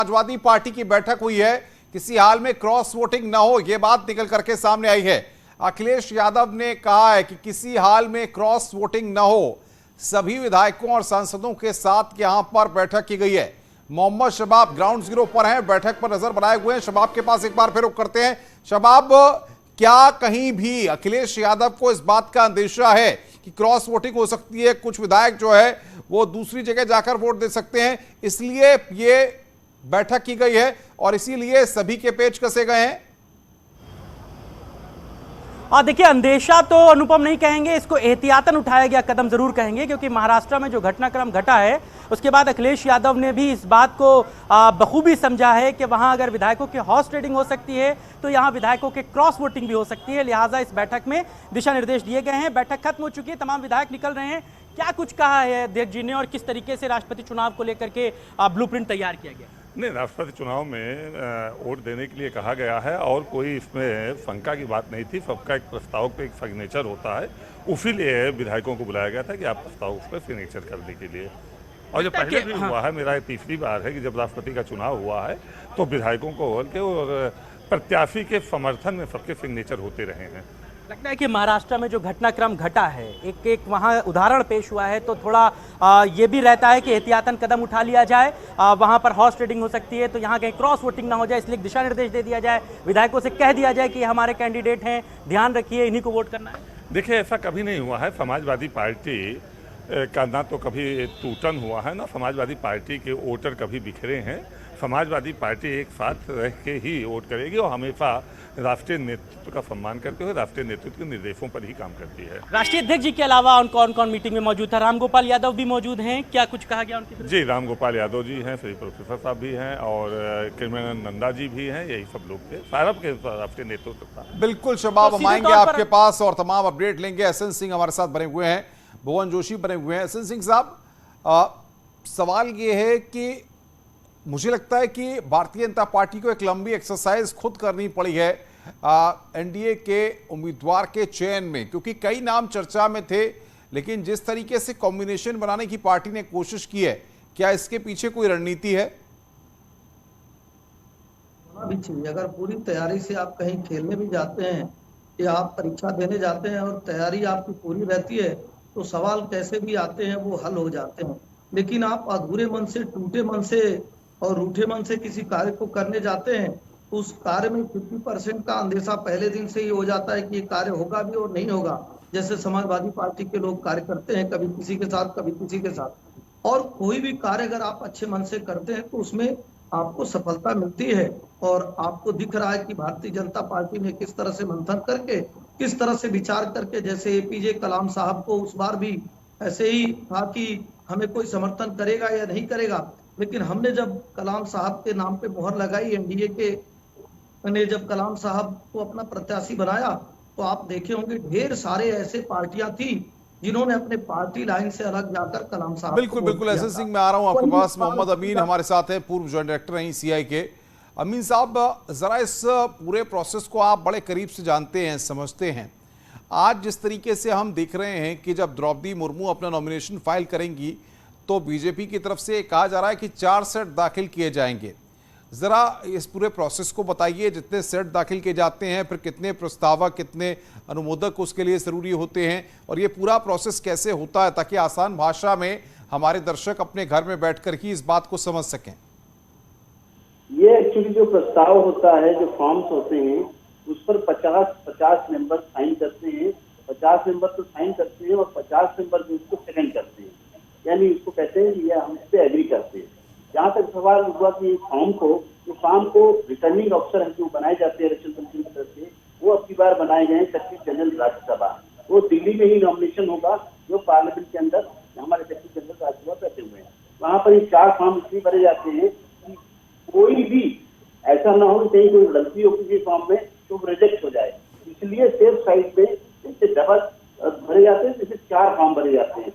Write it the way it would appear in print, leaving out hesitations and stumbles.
Samajwadi party की बैठक हुई है, किसी हाल में क्रॉस वोटिंग न हो, यह बात निकल करके सामने आई है। अखिलेश यादव ने कहा है कि किसी हाल में क्रॉस वोटिंग न हो। सभी विधायकों और सांसदों के साथ यहां पर बैठक की गई है। मोहम्मद शबाब ग्राउंड जीरो पर हैं, बैठक पर नजर बनाए हुए हैं। शबाब के पास एक बार फिर रुख करते हैं। शबाब, क्या कहीं भी अखिलेश यादव को इस बात का अंदेशा है कि क्रॉस वोटिंग हो सकती है, कुछ विधायक जो है वो दूसरी जगह जाकर वोट दे सकते हैं, इसलिए ये बैठक की गई है और इसीलिए सभी के पेच कसे गए हैं? और देखिए, अंदेशा तो अनुपम नहीं कहेंगे, इसको एहतियातन उठाया गया कदम जरूर कहेंगे, क्योंकि महाराष्ट्र में जो घटनाक्रम घटा है उसके बाद अखिलेश यादव ने भी इस बात को बखूबी समझा है कि वहां अगर विधायकों की हॉर्स ट्रेडिंग हो सकती है तो यहां विधायकों के क्रॉस वोटिंग भी हो सकती है। लिहाजा इस बैठक में दिशा निर्देश दिए गए हैं। बैठक खत्म हो चुकी है, तमाम विधायक निकल रहे हैं। क्या कुछ कहा है अध्यक्ष जी ने और किस तरीके से राष्ट्रपति चुनाव को लेकर के ब्लूप्रिंट तैयार किया गया? नहीं, राष्ट्रपति चुनाव में वोट देने के लिए कहा गया है और कोई इसमें शंका की बात नहीं थी। सबका एक प्रस्ताव पे एक सिग्नेचर होता है, उसी लिए विधायकों को बुलाया गया था कि आप प्रस्ताव उस पर सिग्नेचर करने के लिए। और जो पहले भी हुआ है, मेरा ये तीसरी बार है कि जब राष्ट्रपति का चुनाव हुआ है तो विधायकों को और प्रत्याशी के समर्थन में सबके सिग्नेचर होते रहे हैं। लगता है कि महाराष्ट्र में जो घटनाक्रम घटा है, एक वहां उदाहरण पेश हुआ है, तो थोड़ा ये भी रहता है कि एहतियातन कदम उठा लिया जाए। वहां पर हॉर्स ट्रेडिंग हो सकती है, तो यहाँ कहीं क्रॉस वोटिंग ना हो जाए, इसलिए दिशा निर्देश दे दिया जाए, विधायकों से कह दिया जाए कि हमारे कैंडिडेट हैं, ध्यान रखिए, इन्हीं को वोट करना है। देखिए, ऐसा कभी नहीं हुआ है। समाजवादी पार्टी का ना तो कभी टूटन हुआ है, ना समाजवादी पार्टी के वोटर कभी बिखरे हैं। समाजवादी पार्टी एक साथ रह के ही वोट करेगी और हमेशा राष्ट्रीय नेतृत्व का सम्मान करते हुए राष्ट्रीय नेतृत्व के निर्देशों पर ही काम करती है। राष्ट्रीय अध्यक्ष जी के अलावा और कौन कौन मीटिंग में मौजूद था? रामगोपाल यादव भी मौजूद हैं, क्या कुछ कहा गया उनकी? जी, रामगोपाल यादव जी हैं, श्री प्रोफेसर साहब भी हैं और किरण नंदा जी भी हैं, यही सब लोग थे, सारा के राष्ट्रीय नेतृत्व था। बिल्कुल शबाब, हम आएंगे आपके पास और तमाम अपडेट लेंगे। एसएन सिंह हमारे साथ बने हुए हैं, भुवन जोशी बने हुए हैं। एसएन सिंह साहब, सवाल ये है कि मुझे लगता है कि भारतीय जनता पार्टी को एक लंबी एक्सरसाइज खुद करनी पड़ी है एनडीए के उम्मीदवार के चयन में, क्योंकि कई नाम चर्चा में थे, लेकिन जिस तरीके से कॉम्बिनेशन बनाने की पार्टी ने कोशिश की है, क्या इसके पीछे कोई रणनीति है? अगर पूरी तैयारी से आप कहीं खेलने भी जाते हैं या आप परीक्षा देने जाते हैं और तैयारी आपकी पूरी रहती है, तो सवाल कैसे भी आते हैं वो हल हो जाते हैं। लेकिन आप अधूरे मन से, टूटे मन से और रूठे मन से किसी कार्य को करने जाते हैं, तो उस कार्य में 50% का अंदेशा पहले दिन से ही हो जाता है कि ये कार्य होगा भी और नहीं होगा। जैसे समाजवादी पार्टी के लोग कार्य करते हैं, कभी किसी के साथ कभी किसी के साथ, और कोई भी कार्य अगर आप अच्छे मन से करते हैं तो उसमें आपको सफलता मिलती है। और आपको दिख रहा है कि भारतीय जनता पार्टी ने किस तरह से मंथन करके, किस तरह से विचार करके, जैसे एपीजे कलाम साहब को उस बार भी ऐसे ही था कि हमें कोई समर्थन करेगा या नहीं करेगा, लेकिन हमने जब कलाम साहब के नाम पे मोहर लगाई, एनडीए के ने जब कलाम साहब को अपना प्रत्याशी बनाया, तो आप देखे होंगे ढेर सारे ऐसे पार्टियां थी जिन्होंने अपने पार्टी लाइन से अलग जाकर कलाम साहब। बिल्कुल बिल्कुल, एसएन सिंह मैं आ रहा हूं आपके पास। मोहम्मद अमीन हमारे साथ है, पूर्व जॉइंट डायरेक्टर हैं सीआई के। अमीन साहब, जरा इस पूरे प्रोसेस को आप बड़े करीब से जानते हैं, समझते हैं। आज जिस तरीके से हम देख रहे हैं कि जब द्रौपदी मुर्मू अपना नॉमिनेशन फाइल करेंगी तो बीजेपी की तरफ से कहा जा रहा है कि 4 सेट दाखिल किए जाएंगे। जरा इस पूरे प्रोसेस को बताइए, जितने सेट दाखिल किए जाते हैं, फिर कितने प्रस्तावक, कितने अनुमोदक उसके लिए जरूरी होते हैं, और ये पूरा प्रोसेस कैसे होता है, ताकि आसान भाषा में हमारे दर्शक अपने घर में बैठकर ही इस बात को समझ सकें। ये एक्चुअली जो प्रस्ताव होता है, जो फॉर्म्स होते हैं, उस पर 50 मेंबर साइन करते हैं। 50 मेंबर तो साइन करते हैं और 50 मेंबर जो उसको सेकंड करते हैं, यानी इसको कहते हैं ये हम इस पे एग्री करते हैं। जहाँ तक सवाल हुआ कि फॉर्म को रिटर्निंग ऑफिसर जो बनाए जाते हैं इलेक्शन कमीशन की तरफ से, वो अब की बार बनाए गए सेक्रेटरी जनरल राज्यसभा। वो दिल्ली में ही नॉमिनेशन होगा, जो पार्लियामेंट के अंदर हमारे सेक्रेटरी जनरल राज्यसभा बैठे हुए हैं। वहाँ पर ये 4 फॉर्म इसलिए भरे जाते हैं कि कोई भी ऐसा ना हो कहीं कोई गलती हो किसी फॉर्म में तो रिजेक्ट हो जाए, इसलिए सेफ साइड पे इससे डबल भरे जाते हैं, जैसे 4 फॉर्म भरे जाते हैं।